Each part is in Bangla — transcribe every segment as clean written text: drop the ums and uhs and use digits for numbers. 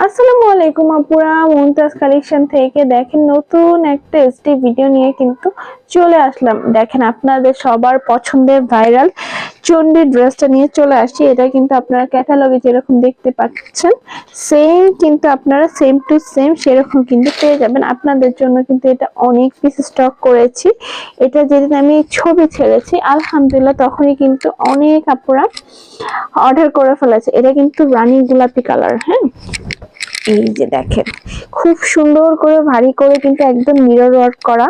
আসসালামু আলাইকুম আপুরা, মুমতাজ কালেকশন থেকে দেখেন নতুন একটা এসডি ভিডিও নিয়ে কিন্তু চলে আসলাম। দেখেন আপনাদের সবার পছন্দের ভাইরাল চন্ডী ড্রেসটা নিয়ে চলে আসছি। এটা কিন্তু আপনারা ক্যাটালগে যেরকম দেখতে পাচ্ছেন সেম কিন্তু আপনারা সেম টু সেম সেরকম কিন্তু পেয়ে যাবেন। আপনাদের জন্য কিন্তু এটা অনেক পিস স্টক করেছি। এটা যেদিন আমি ছবি ছেড়েছি আলহামদুলিল্লাহ তখনই কিন্তু অনেক আপুরা অর্ডার করে ফেলেছে। এটা কিন্তু রানী গোলাপি কালার। হ্যাঁ, এই যে দেখেন খুব সুন্দর করে ভারী করে কিন্তু একদম মিরর ওয়ার্ক করা,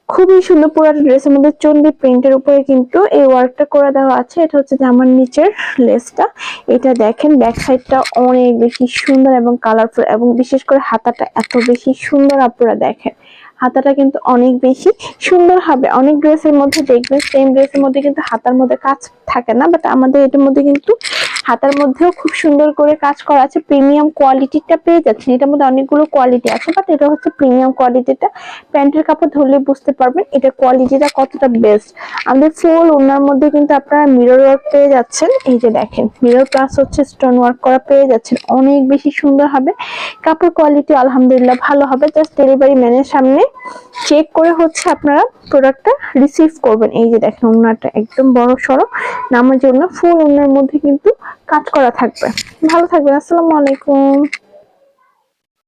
খুবই সুন্দর। পুরো ড্রেসের মধ্যে চন্ডী প্রিন্টের উপরে কিন্তু এই ওয়ার্কটা করে দেওয়া আছে। এটা হচ্ছে জামার নিচের লেসটা। এটা দেখেন ব্যাক সাইডটা অনেক বেশি সুন্দর এবং কালারফুল, এবং বিশেষ করে হাতাটা এত বেশি সুন্দর। আপনারা দেখেন হাতাটা কিন্তু অনেক বেশি সুন্দর হবে। অনেক ড্রেসের মধ্যে দেখবেন সেম ড্রেসের মধ্যে কিন্তু হাতার মধ্যে কাজ থাকে না, বাট আমাদের এটার মধ্যে কিন্তু হাতার মধ্যেও খুব সুন্দর করে কাজ করা আছে। প্রিমিয়াম কোয়ালিটিটা পেয়ে যাচ্ছেন। এটার মধ্যে অনেকগুলো কোয়ালিটি আছে, বাট এটা হচ্ছে প্রিমিয়াম কোয়ালিটিটা। প্যান্টের কাপড় ধরলে বুঝতে পারবেন এটা কোয়ালিটিটা কতটা বেস্ট। আমাদের ফুল ওনার মধ্যে কিন্তু আপনারা মিরর ওয়ার্ক পেয়ে যাচ্ছেন। এই যে দেখেন মিরর প্লাস হচ্ছে স্টোন ওয়ার্ক করা পেয়ে যাচ্ছেন। অনেক বেশি সুন্দর হবে। কাপড় কোয়ালিটি আলহামদুলিল্লাহ ভালো হবে। জাস্ট ডেলিভারি ম্যানের সামনে চেক করে হচ্ছে আপনারা প্রোডাক্টটা রিসিভ করবেন। এই যে দেখেন ওনাটা একদম বড় সড়ো নামার জন্য ফুল ওনার মধ্যে কিন্তু কাজ করা থাকবে। ভালো থাকবেন। আসসালামু আলাইকুম।